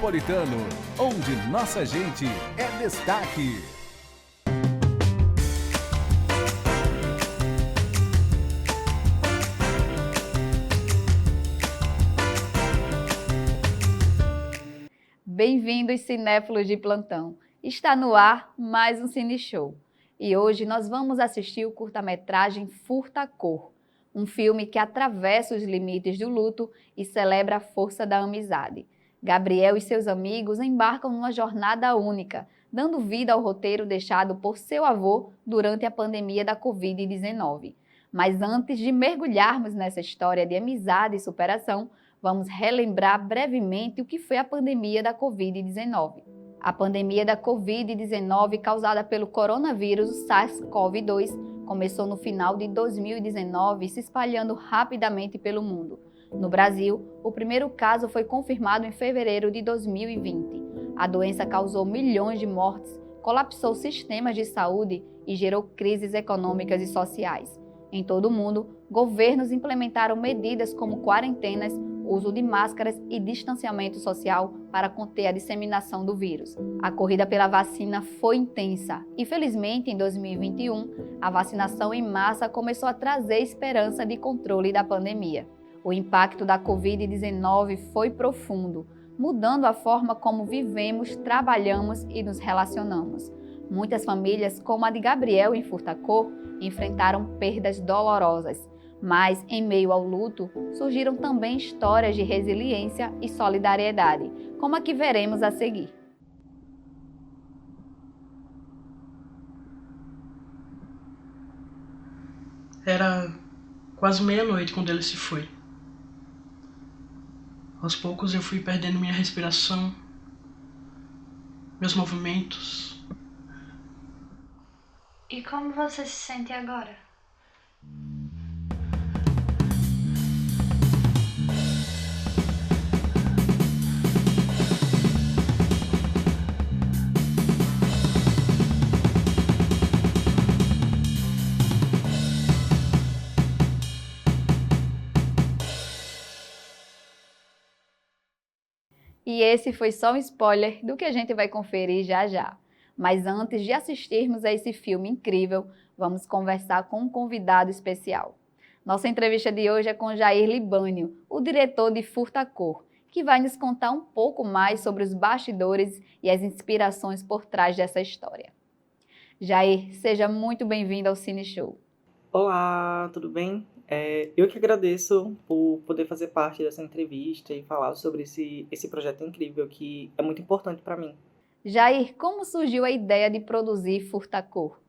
Metropolitano, onde nossa gente é destaque. Bem-vindos, cinéfilos de plantão. Está no ar mais um Cine Show. E hoje nós vamos assistir o curta-metragem Furta-Cor, um filme que atravessa os limites do luto e celebra a força da amizade. Gabriel e seus amigos embarcam numa jornada única, dando vida ao roteiro deixado por seu avô durante a pandemia da Covid-19. Mas antes de mergulharmos nessa história de amizade e superação, vamos relembrar brevemente o que foi a pandemia da Covid-19. A pandemia da Covid-19, causada pelo coronavírus SARS-CoV-2, começou no final de 2019, se espalhando rapidamente pelo mundo. No Brasil, o primeiro caso foi confirmado em fevereiro de 2020. A doença causou milhões de mortes, colapsou sistemas de saúde e gerou crises econômicas e sociais. Em todo o mundo, governos implementaram medidas como quarentenas, uso de máscaras e distanciamento social para conter a disseminação do vírus. A corrida pela vacina foi intensa e, felizmente, em 2021, a vacinação em massa começou a trazer esperança de controle da pandemia. O impacto da Covid-19 foi profundo, mudando a forma como vivemos, trabalhamos e nos relacionamos. Muitas famílias, como a de Gabriel em Furta-Cor, enfrentaram perdas dolorosas. Mas, em meio ao luto, surgiram também histórias de resiliência e solidariedade, como a que veremos a seguir. Era quase meia-noite quando ele se foi. Aos poucos eu fui perdendo minha respiração, meus movimentos. E como você se sente agora? E esse foi só um spoiler do que a gente vai conferir já já. Mas antes de assistirmos a esse filme incrível, vamos conversar com um convidado especial. Nossa entrevista de hoje é com Jair Libânio, o diretor de Furta-Cor, que vai nos contar um pouco mais sobre os bastidores e as inspirações por trás dessa história. Jair, seja muito bem-vindo ao Cine Show. Olá, tudo bem? Eu que agradeço por poder fazer parte dessa entrevista e falar sobre esse projeto incrível que é muito importante para mim. Jair, como surgiu a ideia de produzir Furta-Cor?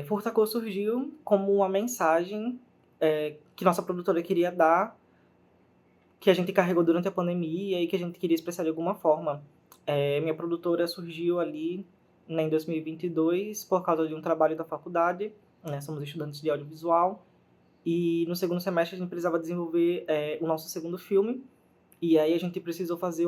Furta-Cor surgiu como uma mensagem que nossa produtora queria dar, que a gente carregou durante a pandemia e que a gente queria expressar de alguma forma. Minha produtora surgiu ali, né, em 2022 por causa de um trabalho da faculdade, né, somos estudantes de audiovisual. E no segundo semestre a gente precisava desenvolver o nosso segundo filme. E aí a gente precisou fazer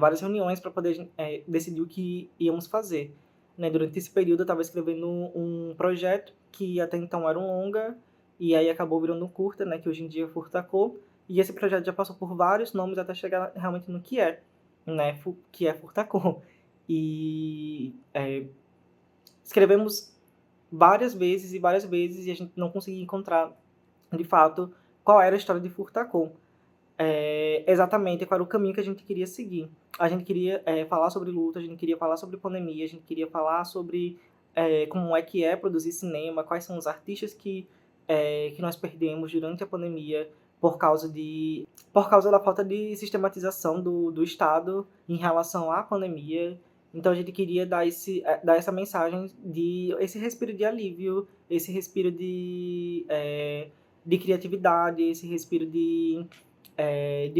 várias reuniões para poder decidir o que íamos fazer. Né? Durante esse período eu estava escrevendo um projeto que até então era um longa. E aí acabou virando um curta, né? Que hoje em dia é Furta-Cor. E esse projeto já passou por vários nomes até chegar realmente no que é, né? Que é Furta-Cor. E escrevemos várias vezes e a gente não conseguia encontrar, de fato, qual era a história de Furta-Cor. Exatamente qual era o caminho que a gente queria seguir. A gente queria falar sobre luta, a gente queria falar sobre pandemia, a gente queria falar sobre como é que é produzir cinema, quais são os artistas que nós perdemos durante a pandemia por causa da falta de sistematização do Estado em relação à pandemia. Então a gente queria dar essa mensagem esse respiro de alívio, esse respiro de criatividade, esse respiro de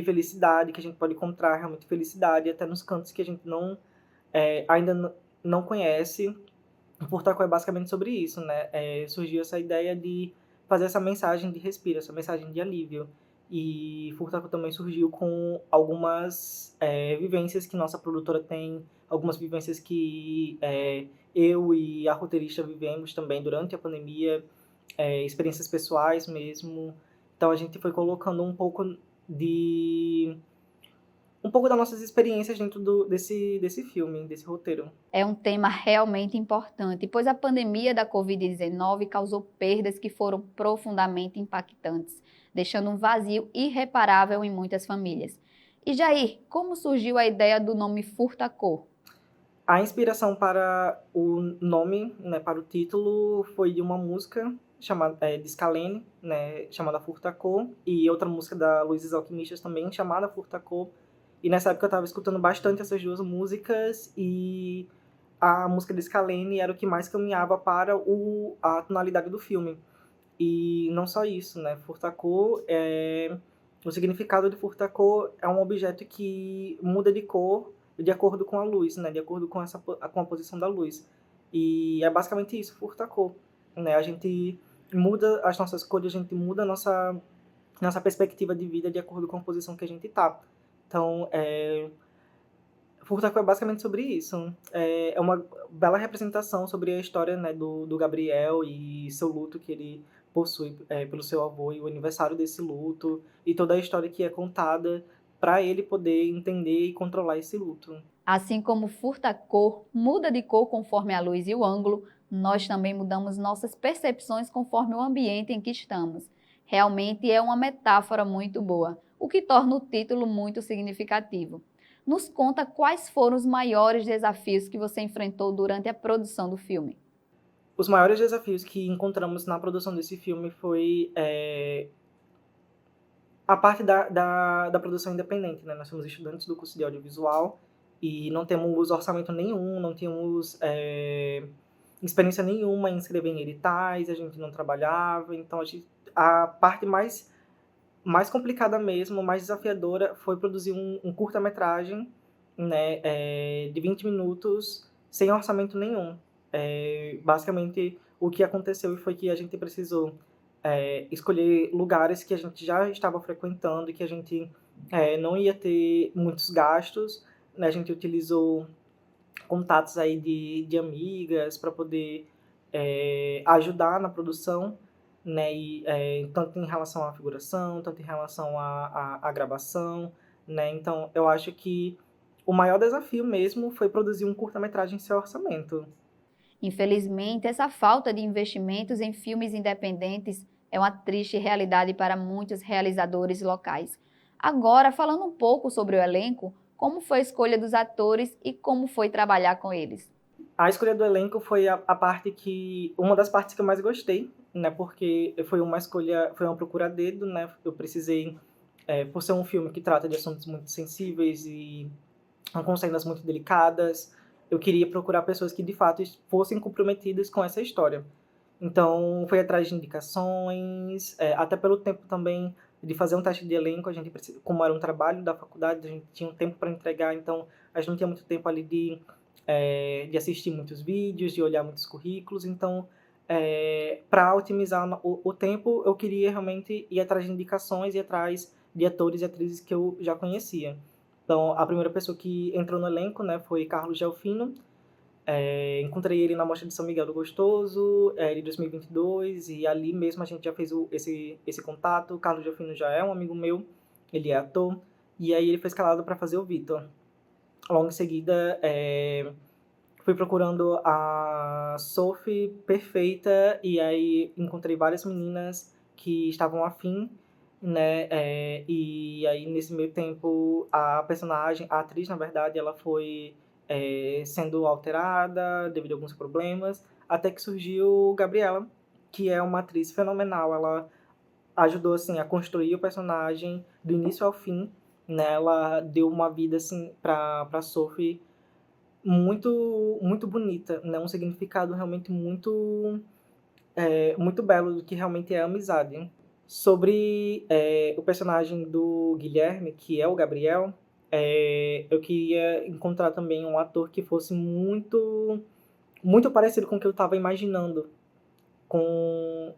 felicidade, que a gente pode encontrar realmente felicidade até nos cantos que a gente ainda não conhece. O Furta-Cor é basicamente sobre isso, né? Surgiu essa ideia de fazer essa mensagem de respiro, essa mensagem de alívio. E Furta-Cor também surgiu com algumas vivências que nossa produtora tem, algumas vivências que eu e a roteirista vivemos também durante a pandemia, experiências pessoais mesmo. Então a gente foi colocando um pouco um pouco das nossas experiências dentro desse filme, desse roteiro. É um tema realmente importante, pois a pandemia da Covid-19 causou perdas que foram profundamente impactantes, deixando um vazio irreparável em muitas famílias. E Jair, como surgiu a ideia do nome Furta-Cor? A inspiração para o nome, né, para o título, foi de uma música de Scalene, né, chamada Furta-Cor, e outra música da Luiz Alquimistas também, chamada Furta-Cor. E nessa época eu estava escutando bastante essas duas músicas, e a música de Scalene era o que mais caminhava para a tonalidade do filme. E não só isso, né, o significado de Furta-Cor é um objeto que muda de cor de acordo com a luz, né? De acordo com com a posição da luz. E é basicamente isso, furta-cor, né? A gente muda as nossas cores, a gente muda a nossa perspectiva de vida de acordo com a posição que a gente tá. Então, furta-cor é basicamente sobre isso. É uma bela representação sobre a história, né, do Gabriel e seu luto que ele possui pelo seu avô e o aniversário desse luto e toda a história que é contada para ele poder entender e controlar esse luto. Assim como Furta-Cor muda de cor conforme a luz e o ângulo, nós também mudamos nossas percepções conforme o ambiente em que estamos. Realmente é uma metáfora muito boa, o que torna o título muito significativo. Nos conta quais foram os maiores desafios que você enfrentou durante a produção do filme. Os maiores desafios que encontramos na produção desse filme foi a parte da produção independente, né? Nós somos estudantes do curso de audiovisual e não temos orçamento nenhum, não tínhamos experiência nenhuma em escrever em editais, a gente não trabalhava, então a parte mais complicada mesmo, mais desafiadora, foi produzir um curta-metragem, né, de 20 minutos, sem orçamento nenhum. Basicamente, o que aconteceu foi que a gente precisou escolher lugares que a gente já estava frequentando e que a gente não ia ter muitos gastos, né? A gente utilizou contatos aí de amigas para poder ajudar na produção, né? E, tanto em relação à figuração, tanto em relação à gravação, né? Então, eu acho que o maior desafio mesmo foi produzir um curta-metragem sem orçamento. Infelizmente, essa falta de investimentos em filmes independentes é uma triste realidade para muitos realizadores locais. Agora, falando um pouco sobre o elenco, como foi a escolha dos atores e como foi trabalhar com eles? A escolha do elenco foi uma das partes que eu mais gostei, né? Porque foi uma procura a dedo, né? Eu precisei, por ser um filme que trata de assuntos muito sensíveis e com cenas muito delicadas, eu queria procurar pessoas que de fato fossem comprometidas com essa história. Então, foi atrás de indicações, até pelo tempo também de fazer um teste de elenco, como era um trabalho da faculdade, a gente tinha um tempo para entregar, então a gente não tinha muito tempo ali de assistir muitos vídeos, de olhar muitos currículos, então para otimizar o tempo, eu queria realmente ir atrás de indicações e atrás de atores e atrizes que eu já conhecia. Então, a primeira pessoa que entrou no elenco, né, foi Carlos Gelfino. Encontrei ele na Mostra de São Miguel do Gostoso, de 2022, e ali mesmo a gente já fez esse contato. O Carlos Gelfino já é um amigo meu, ele é ator, e aí ele foi escalado para fazer o Vitor. Logo em seguida, fui procurando a Sophie perfeita, e aí encontrei várias meninas que estavam afim, né, e aí nesse meio tempo a atriz na verdade, ela foi sendo alterada devido a alguns problemas, até que surgiu Gabriela, que é uma atriz fenomenal. Ela ajudou assim a construir o personagem do início ao fim, né? Ela deu uma vida assim para Sophie muito muito bonita, né? Um significado realmente muito belo do que realmente é a amizade. Sobre o personagem do Guilherme, que é o Gabriel, eu queria encontrar também um ator que fosse muito, muito parecido com o que eu estava imaginando com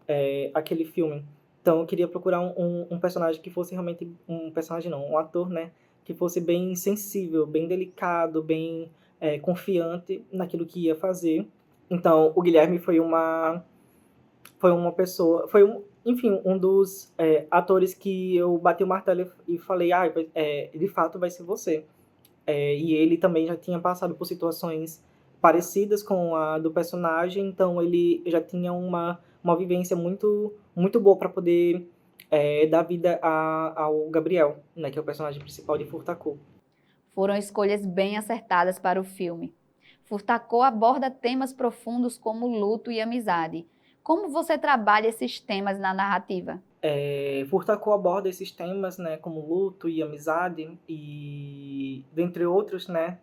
aquele filme. Então eu queria procurar um personagem que fosse realmente um ator, né, que fosse bem sensível, bem delicado, bem confiante naquilo que ia fazer. Então o Guilherme foi uma pessoa, enfim, um dos atores que eu bati o martelo e falei, de fato vai ser você. E ele também já tinha passado por situações parecidas com a do personagem, então ele já tinha uma vivência muito, muito boa para poder dar vida ao Gabriel, né, que é o personagem principal de Furtacô. Foram escolhas bem acertadas para o filme. Furtacô aborda temas profundos como luto e amizade. Como você trabalha esses temas na narrativa? Furtacô aborda esses temas, né, como luto e amizade, e dentre outros, né,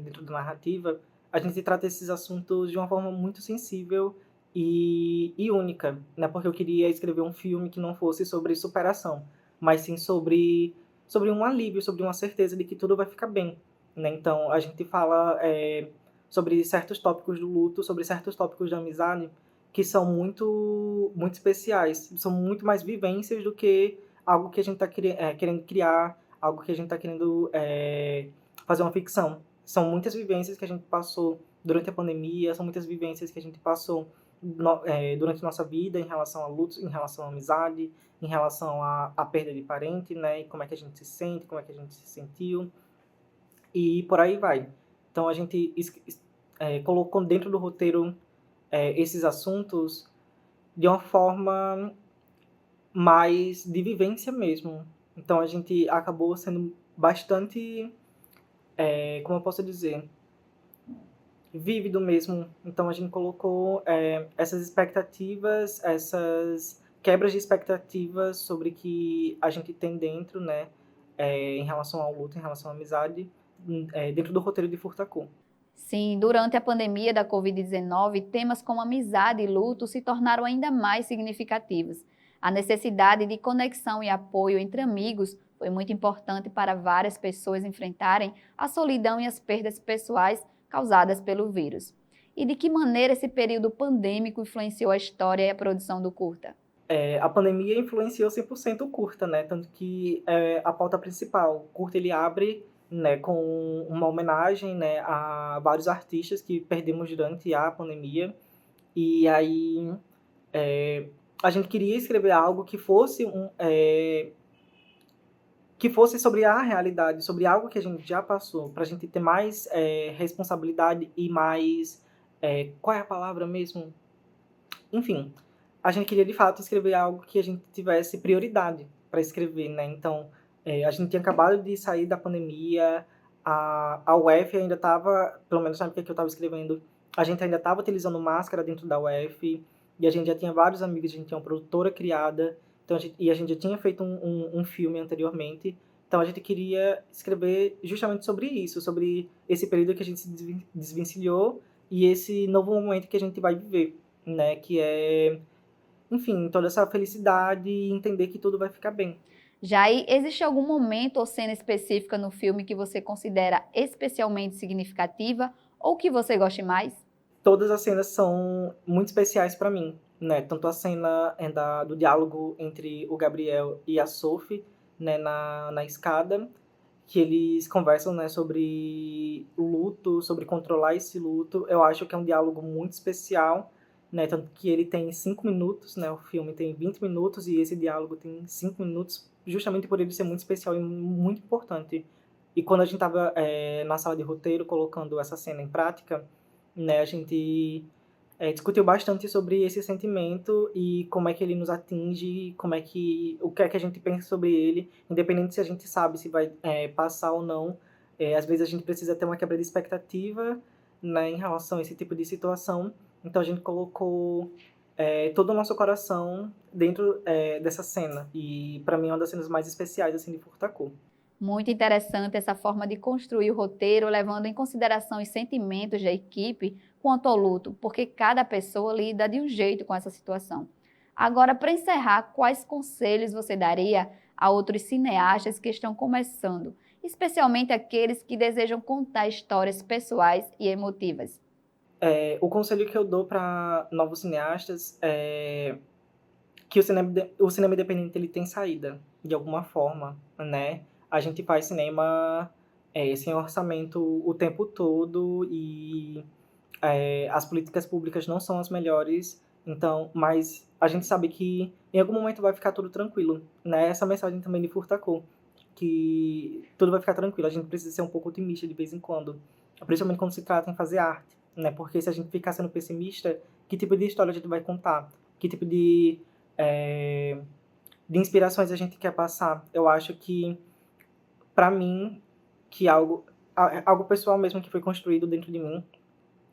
dentro da narrativa, a gente trata esses assuntos de uma forma muito sensível e única, né, porque eu queria escrever um filme que não fosse sobre superação, mas sim sobre um alívio, sobre uma certeza de que tudo vai ficar bem, né. Então, a gente fala sobre certos tópicos do luto, sobre certos tópicos da amizade, que são muito, muito especiais, são muito mais vivências do que algo que a gente está querendo criar, algo que a gente está querendo fazer uma ficção. São muitas vivências que a gente passou durante a pandemia, são muitas vivências que a gente passou durante nossa vida em relação a lutos, em relação à amizade, em relação à perda de parente, né, e como é que a gente se sente, como é que a gente se sentiu, e por aí vai. Então a gente colocou dentro do roteiro esses assuntos de uma forma mais de vivência mesmo. Então a gente acabou sendo bastante, como eu posso dizer, vívido mesmo. Então a gente colocou essas expectativas, essas quebras de expectativas sobre o que a gente tem dentro, né, em relação ao luto, em relação à amizade, dentro do roteiro de Furtacô. Sim, durante a pandemia da Covid-19, temas como amizade e luto se tornaram ainda mais significativos. A necessidade de conexão e apoio entre amigos foi muito importante para várias pessoas enfrentarem a solidão e as perdas pessoais causadas pelo vírus. E de que maneira esse período pandêmico influenciou a história e a produção do curta? A pandemia influenciou 100% o curta, né? Tanto que a pauta principal. O curta ele abre, né, com uma homenagem, né, a vários artistas que perdemos durante a pandemia. E aí a gente queria escrever algo que fosse sobre a realidade, sobre algo que a gente já passou, para a gente ter mais responsabilidade e mais... qual é a palavra mesmo? Enfim, a gente queria de fato escrever algo que a gente tivesse prioridade para escrever, né? Então, a gente tinha acabado de sair da pandemia, a UF ainda estava, pelo menos na época que eu estava escrevendo, a gente ainda estava utilizando máscara dentro da UF, e a gente já tinha vários amigos, a gente tinha uma produtora criada, então e a gente já tinha feito um filme anteriormente, então a gente queria escrever justamente sobre isso, sobre esse período que a gente se desvencilhou e esse novo momento que a gente vai viver, né? Que é, enfim, toda essa felicidade e entender que tudo vai ficar bem. Jair, existe algum momento ou cena específica no filme que você considera especialmente significativa ou que você goste mais? Todas as cenas são muito especiais para mim, né? Tanto a cena do diálogo entre o Gabriel e a Sophie, né, na escada, que eles conversam, né, sobre o luto, sobre controlar esse luto. Eu acho que é um diálogo muito especial, né? Tanto que ele tem 5 minutos, né? O filme tem 20 minutos e esse diálogo tem 5 minutos, justamente por ele ser muito especial e muito importante. E quando a gente estava na sala de roteiro colocando essa cena em prática, né, a gente discutiu bastante sobre esse sentimento e como é que ele nos atinge, o que é que a gente pensa sobre ele, independente se a gente sabe se vai passar ou não. Às vezes a gente precisa ter uma quebra de expectativa, né, em relação a esse tipo de situação. Então a gente colocou todo o nosso coração dentro dessa cena. E para mim é uma das cenas mais especiais assim, de Furtacô. Muito interessante essa forma de construir o roteiro, levando em consideração os sentimentos da equipe quanto ao luto, porque cada pessoa lida de um jeito com essa situação. Agora, para encerrar, quais conselhos você daria a outros cineastas que estão começando, especialmente aqueles que desejam contar histórias pessoais e emotivas? O conselho que eu dou para novos cineastas é que o cinema independente ele tem saída, de alguma forma, né? A gente faz cinema sem orçamento o tempo todo e as políticas públicas não são as melhores Então, mas a gente sabe que em algum momento vai ficar tudo tranquilo, né? Essa mensagem também de Furtacô, que tudo vai ficar tranquilo. A gente precisa ser um pouco otimista de vez em quando, principalmente quando se trata em fazer arte, né? Porque se a gente ficar sendo pessimista, que tipo de história a gente vai contar? Que tipo de inspirações a gente quer passar? Eu acho que, para mim, que algo pessoal mesmo que foi construído dentro de mim,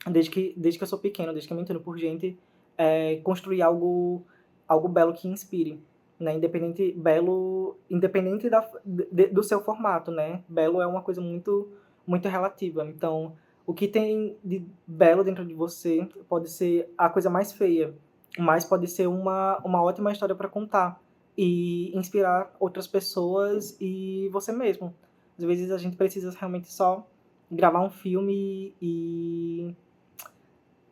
desde que eu sou pequeno, desde que eu me entendo por gente, construir algo belo que inspire, né? Independente do seu formato, né? Belo é uma coisa muito relativa. Então, o que tem de belo dentro de você pode ser a coisa mais feia, mas pode ser uma ótima história para contar e inspirar outras pessoas e você mesmo. Às vezes a gente precisa realmente só gravar um filme e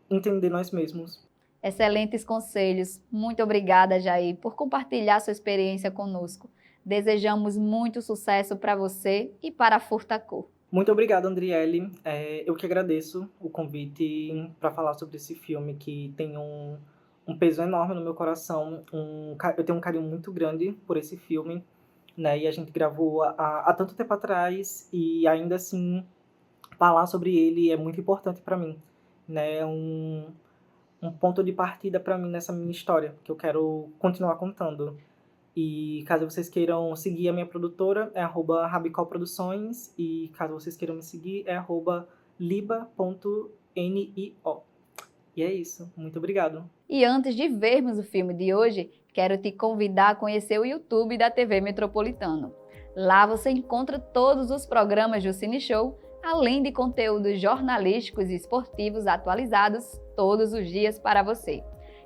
entender nós mesmos. Excelentes conselhos. Muito obrigada, Jair, por compartilhar sua experiência conosco. Desejamos muito sucesso para você e para a Furtacô. Muito obrigado, Andriele. Eu que agradeço o convite para falar sobre esse filme que tem um peso enorme no meu coração. Eu tenho um carinho muito grande por esse filme, né? E a gente gravou há tanto tempo atrás e ainda assim falar sobre ele é muito importante para mim, né? Um ponto de partida para mim nessa minha história, que eu quero continuar contando. E caso vocês queiram seguir a minha produtora, é @rabicol produções, e caso vocês queiram me seguir, é @liba.nio. E é isso. Muito obrigado. E antes de vermos o filme de hoje, quero te convidar a conhecer o YouTube da TV Metropolitano. Lá você encontra todos os programas do Cine Show, além de conteúdos jornalísticos e esportivos atualizados todos os dias para você.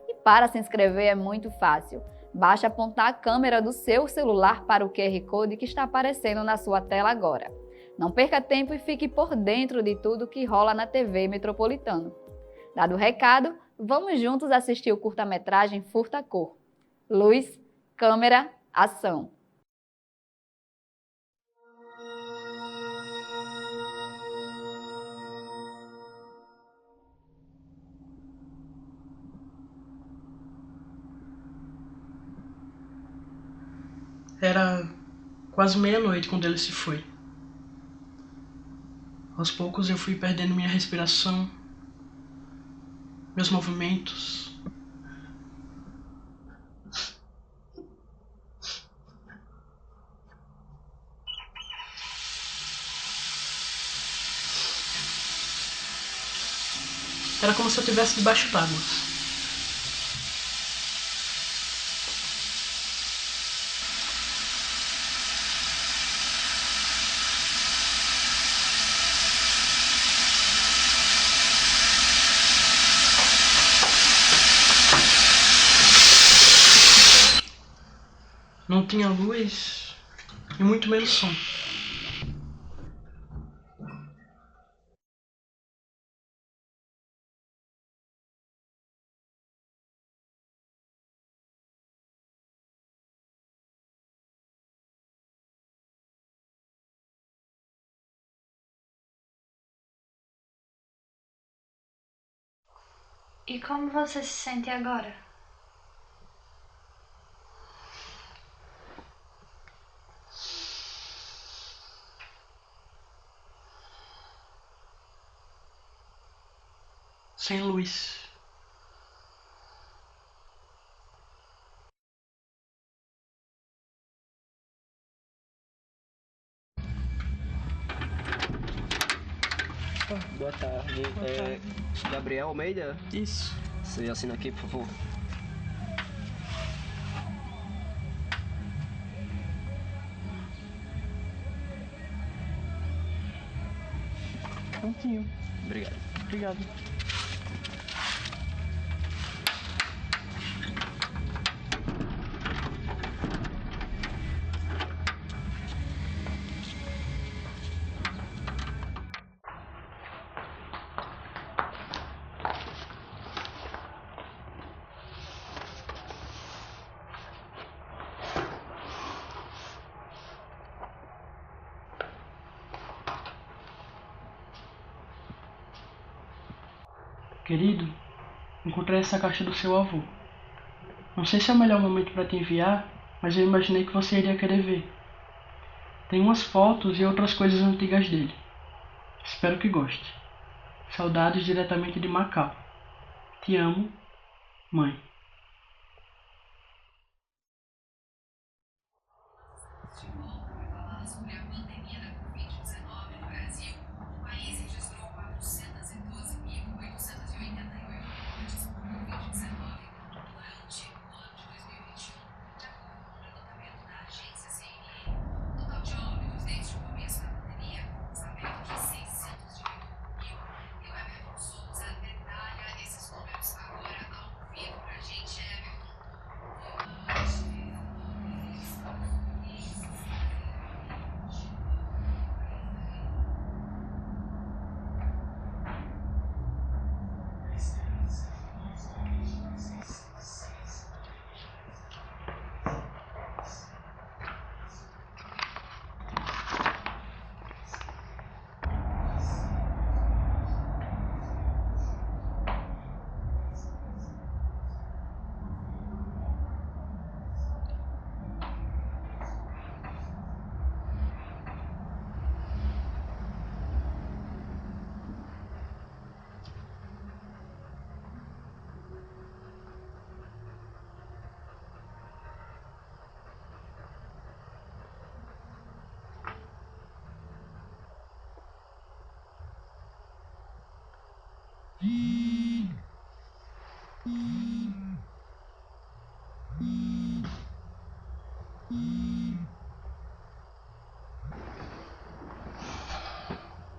E para se inscrever é muito fácil. Basta apontar a câmera do seu celular para o QR Code que está aparecendo na sua tela agora. Não perca tempo e fique por dentro de tudo que rola na TV Metropolitano. Dado o recado, vamos juntos assistir o curta-metragem Furtacô. Luz, câmera, ação! Era quase meia-noite quando ele se foi. Aos poucos eu fui perdendo minha respiração, meus movimentos. Era como se eu estivesse debaixo d'água. Não tinha luz e muito menos som. E como você se sente agora? Sem luz. Boa tarde. Gabriel Almeida? Isso. Você assina aqui, por favor? Prontinho. Obrigado. Obrigado. Querido, Encontrei essa caixa do seu avô. Não sei se é o melhor momento para te enviar, mas eu imaginei que você iria querer ver. Tem umas fotos e outras coisas antigas dele. Espero que goste. Saudades diretamente de Macau. Te amo, mãe.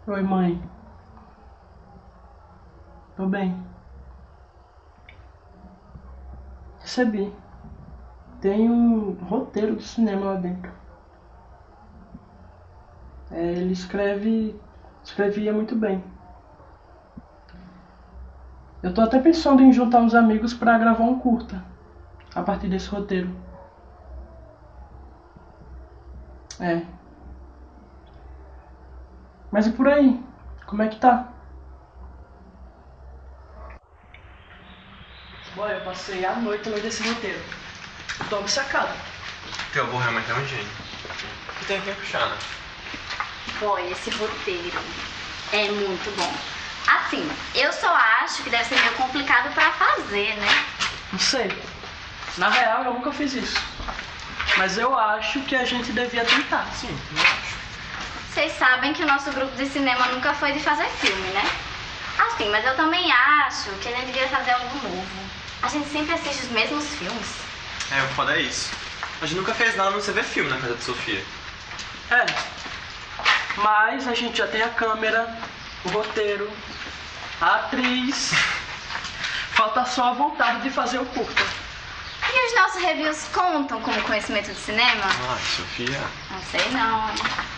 Oi, mãe. Tô bem. Recebi. Tem um roteiro de cinema lá dentro. Ele escrevia muito bem. Eu tô até pensando em juntar uns amigos pra gravar um curta a partir desse roteiro. Mas e por aí? Como é que tá? Bom, eu passei a noite lendo esse roteiro. Eu tô obcecado. Teu avô realmente é um gênio. O que tem aqui a puxar, Boy, esse roteiro é muito bom. Assim, eu só acho que deve ser meio complicado pra fazer, né? Não sei. Na real, eu nunca fiz isso. Mas eu acho que a gente devia tentar. Sim, eu acho. Vocês sabem que o nosso grupo de cinema nunca foi de fazer filme, né? Assim, mas eu também acho que a gente devia fazer algo novo. A gente sempre assiste os mesmos filmes. O foda é isso. A gente nunca fez nada a não ser ver filme na casa de Sofia. Mas a gente já tem a câmera, o roteiro, a atriz. Falta só a vontade de fazer o curta. E os nossos reviews contam como conhecimento de cinema? Ai, Sofia. Não sei não.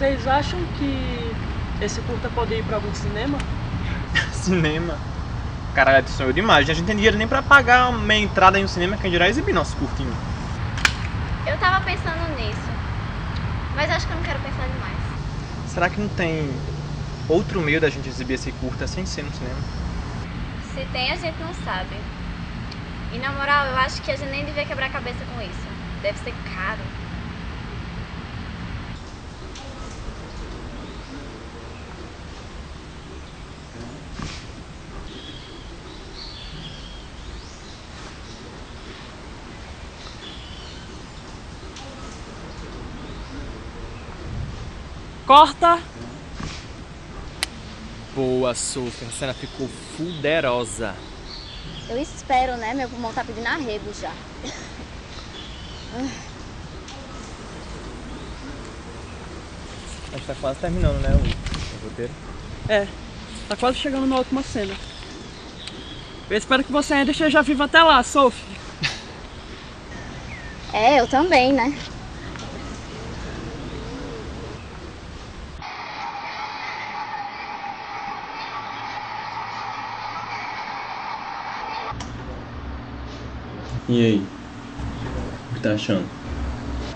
Vocês acham que esse curta pode ir pra algum cinema? Cinema? Caralho, tu sonhou demais. A gente não tem dinheiro nem pra pagar meia entrada em um cinema que a gente irá exibir nosso curtinho. Eu tava pensando nisso, mas acho que eu não quero pensar demais. Será que não tem outro meio da gente exibir esse curta sem ser no cinema? Se tem, a gente não sabe. E na moral, eu acho que a gente nem devia quebrar a cabeça com isso. Deve ser caro. Corta! Boa, Sophie. A cena ficou fuderosa. Eu espero, né? Meu pulmão tá pedindo arrego já. A gente tá quase terminando, né, o roteiro. É, tá quase chegando na última cena. Eu espero que você ainda esteja viva até lá, Sophie. É, eu também, né? E aí? O que tá achando?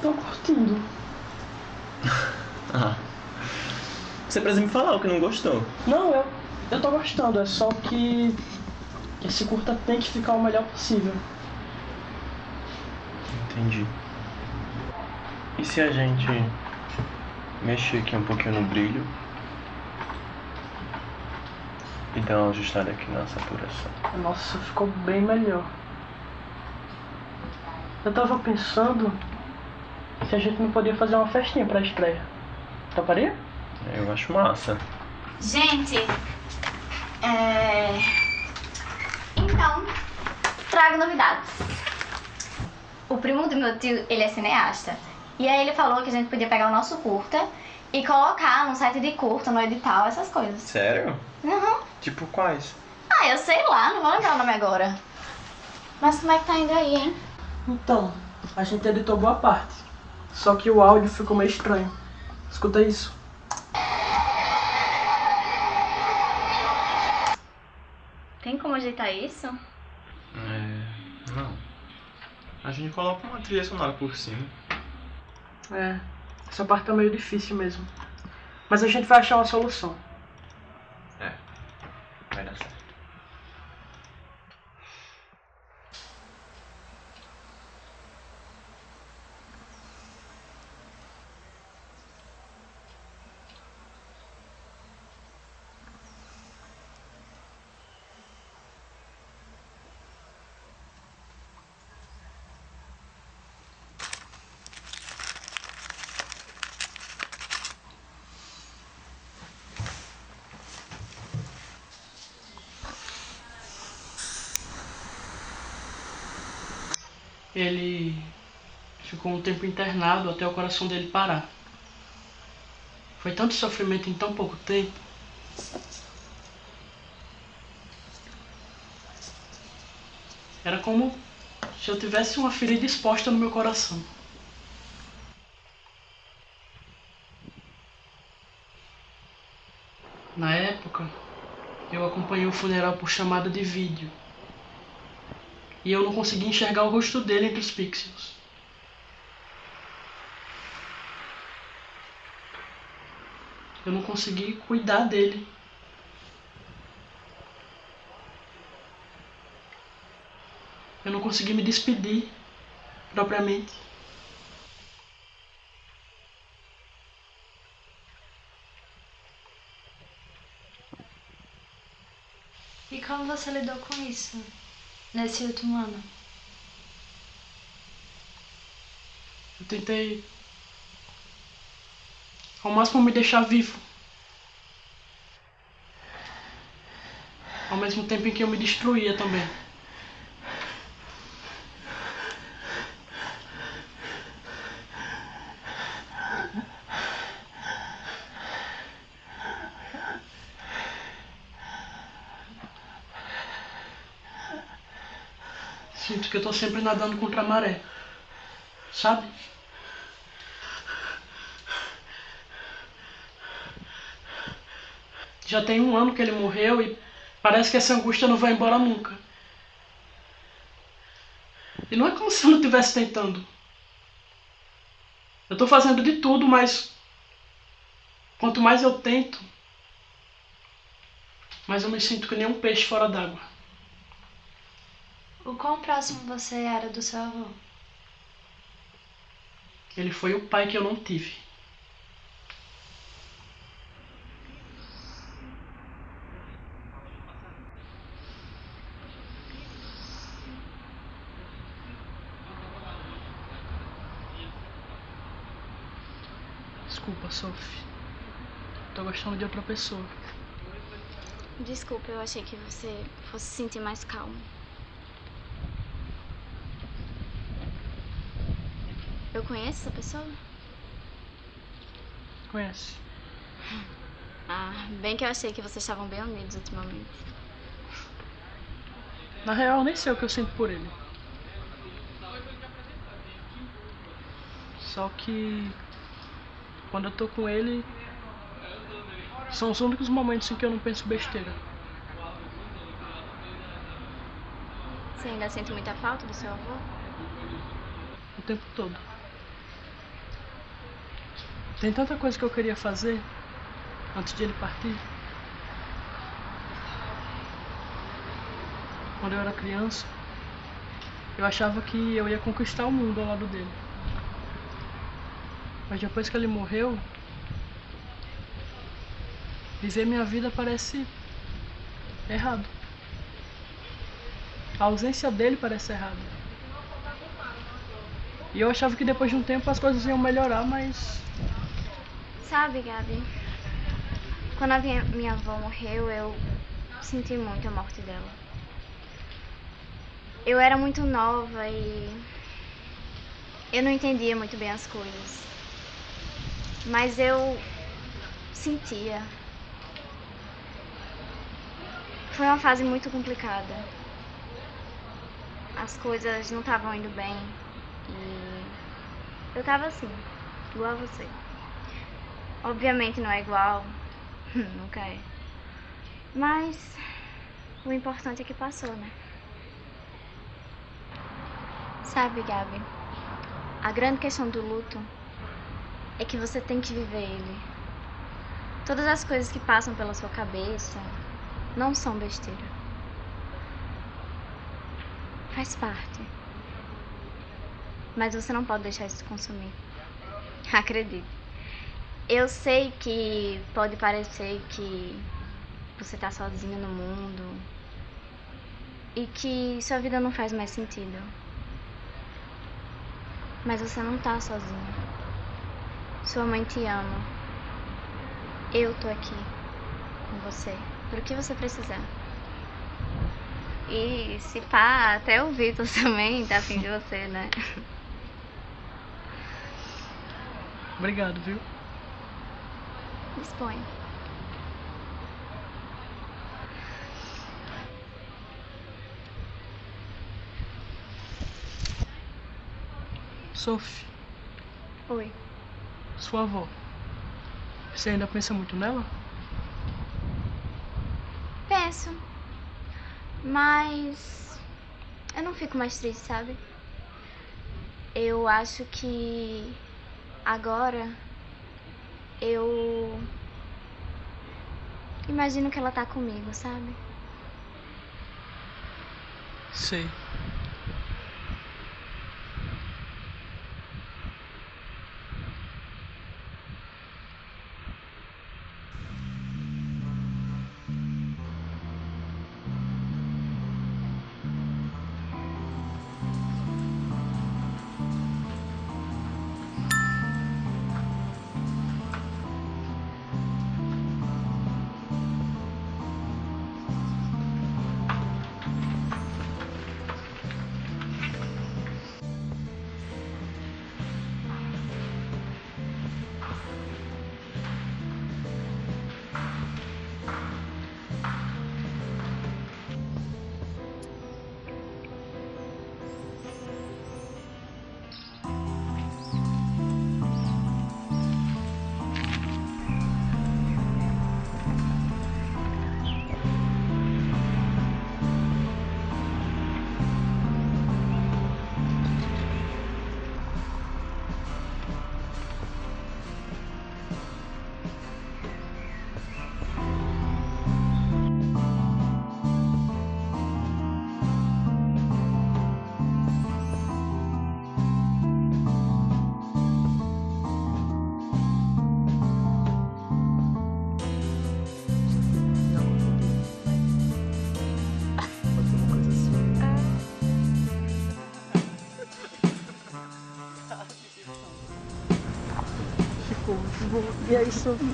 Tô curtindo. Ah. Você precisa me falar o que não gostou. Não, eu tô gostando, é só que esse curta tem que ficar o melhor possível. Entendi. E se a gente mexer aqui um pouquinho no brilho e dar uma ajustada aqui na saturação? Nossa, ficou bem melhor. Eu tava pensando se a gente não podia fazer uma festinha pra estreia. Toparia? Eu acho massa. Gente, então, trago novidades. O primo do meu tio, ele é cineasta. E aí ele falou que a gente podia pegar o nosso curta e colocar no site de curta, no edital, essas coisas. Sério? Uhum. Tipo quais? Ah, eu sei lá, não vou lembrar o nome agora. Mas como é que tá indo aí, hein? Então, a gente editou boa parte. Só que o áudio ficou meio estranho. Escuta isso. Tem como ajeitar isso? Não. A gente coloca uma trilha sonora por cima. É, essa parte tá meio difícil mesmo. Mas a gente vai achar uma solução. Vai dar certo. Ele ficou um tempo internado até o coração dele parar. Foi tanto sofrimento em tão pouco tempo. Era como se eu tivesse uma ferida exposta no meu coração. Na época, eu acompanhei o funeral por chamada de vídeo. E eu não conseguia enxergar o rosto dele entre os pixels. Eu não consegui cuidar dele. Eu não consegui me despedir, propriamente. E como você lidou com isso nesse último ano? Eu tentei ao máximo me deixar vivo. Ao mesmo tempo em que eu me destruía também. Sinto que eu tô sempre nadando contra a maré. Sabe? Já tem 1 ano que ele morreu e parece que essa angústia não vai embora nunca. E não é como se eu não estivesse tentando. Eu tô fazendo de tudo, mas quanto mais eu tento, mais eu me sinto que nem um peixe fora d'água. O quão próximo você era do seu avô? Ele foi o pai que eu não tive. Desculpa, Sophie. Tô gostando de outra pessoa. Desculpa, eu achei que você fosse se sentir mais calmo. Eu conheço essa pessoa? Conhece? Ah, bem que eu achei que vocês estavam bem unidos ultimamente. Na real, eu nem sei o que eu sinto por ele. Só que quando eu tô com ele, são os únicos momentos em que eu não penso besteira. Você ainda sente muita falta do seu avô? O tempo todo. Tem tanta coisa que eu queria fazer antes de ele partir. Quando eu era criança, eu achava que eu ia conquistar o mundo ao lado dele. Mas depois que ele morreu, viver minha vida parece errado. A ausência dele parece errada. E eu achava que depois de um tempo as coisas iam melhorar, mas... Sabe, Gabi, quando a minha avó morreu, eu senti muito a morte dela. Eu era muito nova e eu não entendia muito bem as coisas. Mas eu sentia. Foi uma fase muito complicada. As coisas não estavam indo bem e eu tava assim, igual a você. Obviamente não é igual, nunca é. Mas o importante é que passou, né? Sabe, Gabi, a grande questão do luto é que você tem que viver ele. Todas as coisas que passam pela sua cabeça não são besteira. Faz parte. Mas você não pode deixar isso te consumir. Acredite. Eu sei que pode parecer que você tá sozinha no mundo e que sua vida não faz mais sentido. Mas você não tá sozinha. Sua mãe te ama. Eu tô aqui com você, pro que você precisar. E se pá, até o Vitor também tá afim de você, né? Obrigado, viu? Disponha. Sophie, Oi. sua avó. Você ainda pensa muito nela? Penso. Mas eu não fico mais triste, sabe? Eu acho que agora eu imagino que ela tá comigo, sabe? Sei. E aí, Sophie?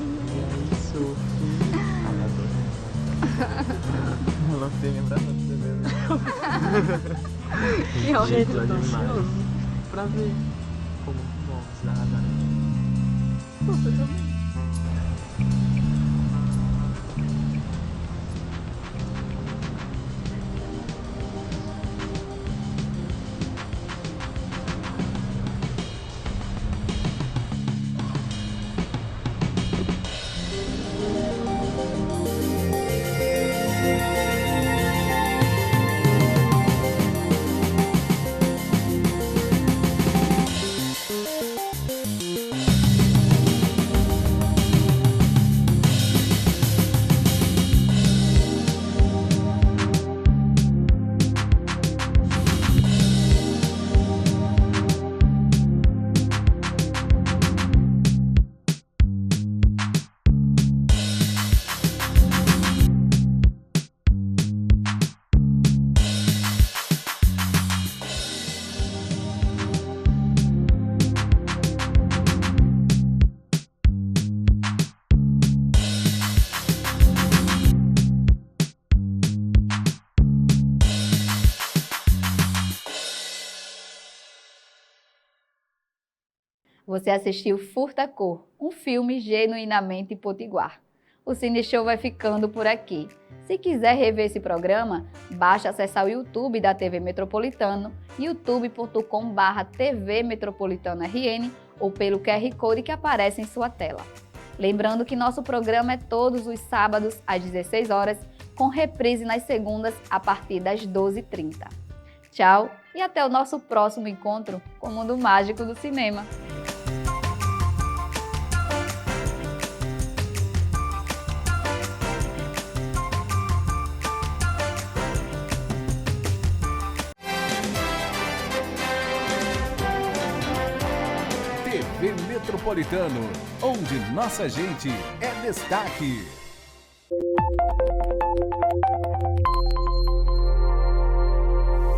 Eu não sei lembrar nada mesmo. Que ó, Gente, eu tô demais. ansioso pra ver. Ficou muito bom, vocês arrasaram. Você também. Você assistiu Furta-Cor, um filme genuinamente potiguar. O Cine Show vai ficando por aqui. Se quiser rever esse programa, basta acessar o YouTube da TV Metropolitano, youtube.com/TV Metropolitano RN ou pelo QR Code que aparece em sua tela. Lembrando que nosso programa é todos os sábados às 16 horas, com reprise nas segundas a partir das 12h30. Tchau e até o nosso próximo encontro com o mundo mágico do cinema. TV Metropolitano, onde nossa gente é destaque.